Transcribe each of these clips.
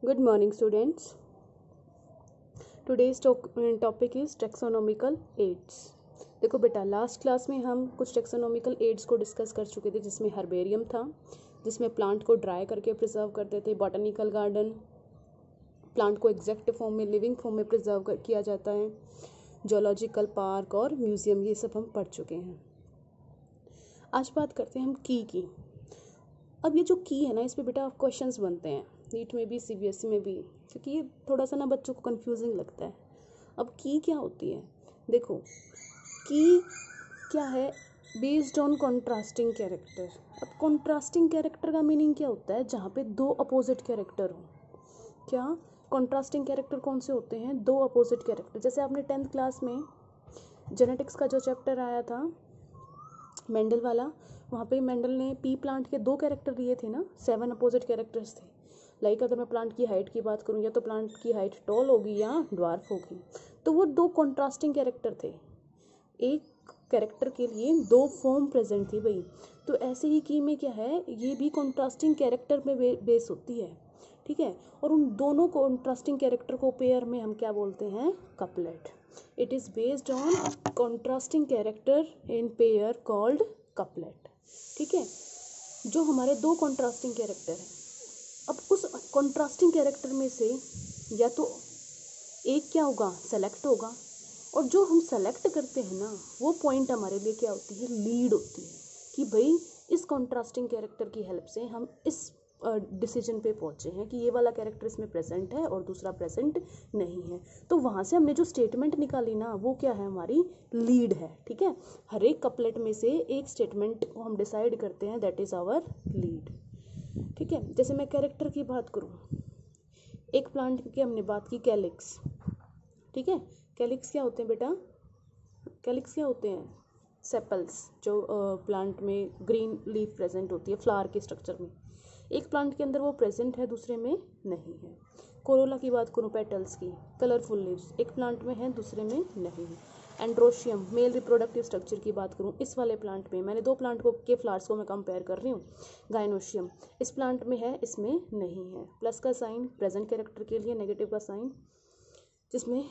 Good morning, students. Today's topic is taxonomical aids. देखो बेटा, last class में हम कुछ टेक्सोनॉमिकल एड्स को डिस्कस कर चुके थे, जिसमें हर्बेरियम था, जिसमें प्लांट को ड्राई करके प्रिजर्व करते थे। बॉटनिकल गार्डन, प्लांट को एग्जैक्ट फॉर्म में, लिविंग फॉर्म में प्रिजर्व किया जाता है। जोलॉजिकल पार्क और म्यूजियम, ये सब हम पढ़ चुके हैं। आज बात करते हैं हम की। अब ये जो की है ना, इस पर बेटा क्वेश्चंस बनते हैं, नीट में भी, सीबीएसई में भी, क्योंकि ये थोड़ा सा ना बच्चों को कंफ्यूजिंग लगता है। अब की क्या होती है? देखो, की क्या है? Based on contrasting character. अब कॉन्ट्रास्टिंग कैरेक्टर का मीनिंग क्या होता है? जहाँ पे दो अपोजिट कैरेक्टर हो। क्या कॉन्ट्रास्टिंग कैरेक्टर कौन से होते हैं? दो अपोजिट कैरेक्टर। जैसे आपने 10th क्लास में जेनेटिक्स का जो चैप्टर आया था मेंडल वाला, वहाँ पे मेंडल ने पी प्लांट के दो कैरेक्टर दिए थे ना, 7 अपोजिट कैरेक्टर्स थे। लाइक अगर मैं प्लांट की हाइट की बात करूँ, या तो प्लांट की हाइट टॉल होगी या ड्वार्फ होगी, तो वो दो कॉन्ट्रास्टिंग कैरेक्टर थे। एक कैरेक्टर के लिए दो फॉर्म प्रेजेंट थी भाई। तो ऐसे ही की में क्या है, ये भी कॉन्ट्रास्टिंग कैरेक्टर में बेस होती है, ठीक है। और उन दोनों कॉन्ट्रास्टिंग कैरेक्टर को पेयर में हम क्या बोलते हैं? Couplet. It is based on contrasting character in pair called couplet, ठीक है। जो हमारे दो कॉन्ट्रास्टिंग कैरेक्टर हैं, अब उस कॉन्ट्रास्टिंग कैरेक्टर में से या तो एक क्या होगा? सेलेक्ट होगा, और जो हम सेलेक्ट करते हैं ना, वो पॉइंट हमारे लिए क्या होती है? लीड होती है, कि भाई इस कॉन्ट्रास्टिंग कैरेक्टर की हेल्प से हम इस डिसीजन पे पहुंचे हैं कि ये वाला कैरेक्टर इसमें प्रेजेंट है और दूसरा प्रेजेंट नहीं है। तो वहाँ से हमने जो स्टेटमेंट निकाली ना, वो क्या है? हमारी लीड है, ठीक है। हर एक कपलेट में से एक स्टेटमेंट को हम डिसाइड करते हैं, दैट इज़ आवर लीड, ठीक है। जैसे मैं कैरेक्टर की बात करूँ, एक प्लांट की हमने बात की कैलिक्स, ठीक है। कैलिक्स क्या होते हैं बेटा? कैलिक्स क्या होते हैं? सेपल्स, जो प्लांट में ग्रीन लीफ प्रेजेंट होती है फ्लावर के स्ट्रक्चर में। एक प्लांट के अंदर वो प्रेजेंट है, दूसरे में नहीं है। कोरोला की बात करूँ, पेटल्स की, कलरफुल लीव्स, एक प्लांट में है, दूसरे में नहीं है। एंड्रोशियम, मेल रिप्रोडक्टिव स्ट्रक्चर की बात करूँ, इस वाले प्लांट में, मैंने दो प्लांट को के फ्लावर्स को मैं कंपेयर कर रही हूँ। गाइनोशियम इस प्लांट में है, इसमें नहीं है। प्लस का साइन प्रेजेंट कैरेक्टर के लिए, नेगेटिव का साइन जिसमें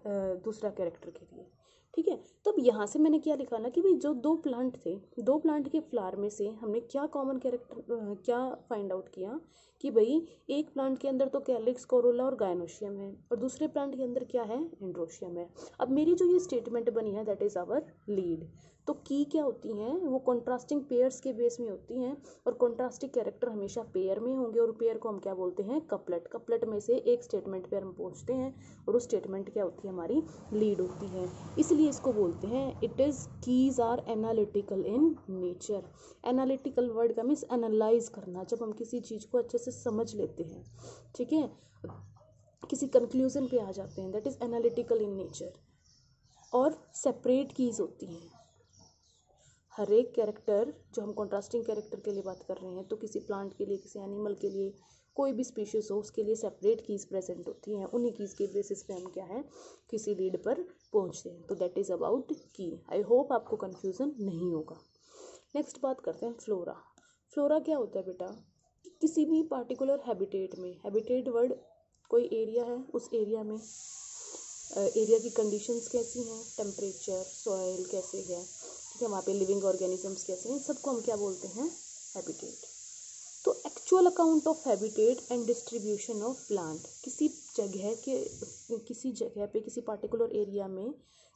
दूसरा कैरेक्टर के लिए, ठीक है। तो अब यहाँ से मैंने क्या लिखा ना, कि भाई जो दो प्लांट थे, दो प्लांट के फ्लावर में से हमने क्या कॉमन कैरेक्टर क्या फाइंड आउट किया, कि भाई एक प्लांट के अंदर तो कैलिक्स, कोरोला और गायनोशियम है, और दूसरे प्लांट के अंदर क्या है? एंड्रोशियम है। अब मेरी जो ये स्टेटमेंट बनी है, दैट इज़ आवर लीड। तो की क्या होती हैं? वो कॉन्ट्रास्टिंग पेयर्स के बेस में होती हैं, और कॉन्ट्रास्टिंग कैरेक्टर हमेशा पेयर में होंगे, और पेयर को हम क्या बोलते हैं? कपलेट। कपलेट में से एक स्टेटमेंट पर हम पहुँचते हैं, और उस स्टेटमेंट क्या होती है? हमारी लीड होती है। इसलिए इसको बोलते हैं, it is keys are analytical in nature. Analytical word का मीन्स एनालाइज करना, जब हम किसी चीज़ को अच्छे से समझ लेते हैं, ठीक है, किसी कंक्लूजन पे आ जाते हैं, that is analytical in nature. और सेपरेट कीज होती हैं। हर एक कैरेक्टर, जो हम कॉन्ट्रास्टिंग कैरेक्टर के लिए बात कर रहे हैं, तो किसी प्लांट के लिए, किसी एनिमल के लिए, कोई भी स्पीशीज हो, उसके लिए सेपरेट कीज प्रेजेंट होती हैं। उन्हीं कीज के बेसिस पे हम क्या है? किसी लीड पर पहुंचते हैं। तो दैट इज़ अबाउट की। आई होप आपको कन्फ्यूज़न नहीं होगा। नेक्स्ट बात करते हैं फ्लोरा। फ्लोरा क्या होता है बेटा? किसी भी पार्टिकुलर हैबिटेट में, हैबिटेट वर्ड कोई एरिया है, उस एरिया में एरिया की कंडीशंस कैसी हैं, टेम्परेचर, सॉइल कैसे है, ठीक है, वहाँ पे लिविंग ऑर्गेनिजम्स कैसे हैं, सबको हम क्या बोलते हैं? हैबिटेट। तो actual account of habitat and distribution of plant, किसी जगह पे, किसी पार्टिकुलर एरिया में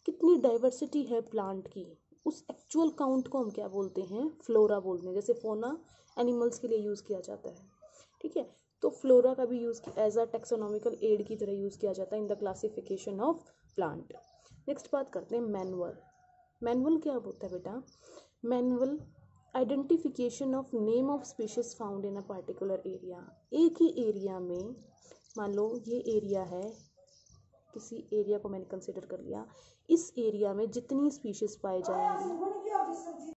कितनी डाइवर्सिटी है प्लांट की, उस एक्चुअल काउंट को हम क्या बोलते हैं? फ्लोरा बोलते हैं। जैसे फोना एनिमल्स के लिए यूज़ किया जाता है, ठीक है, तो फ्लोरा का भी use as a taxonomical aid की तरह यूज़ किया जाता है in the classification of plant. Next बात करते हैं मैनुअल। मैनुअल क्या होता है बेटा? Manual identification of name of species found in a particular area. एक ही एरिया में, मान लो ये एरिया है, किसी एरिया को मैंने कंसिडर कर लिया, इस एरिया में जितनी स्पीशीज पाए जाएंगी,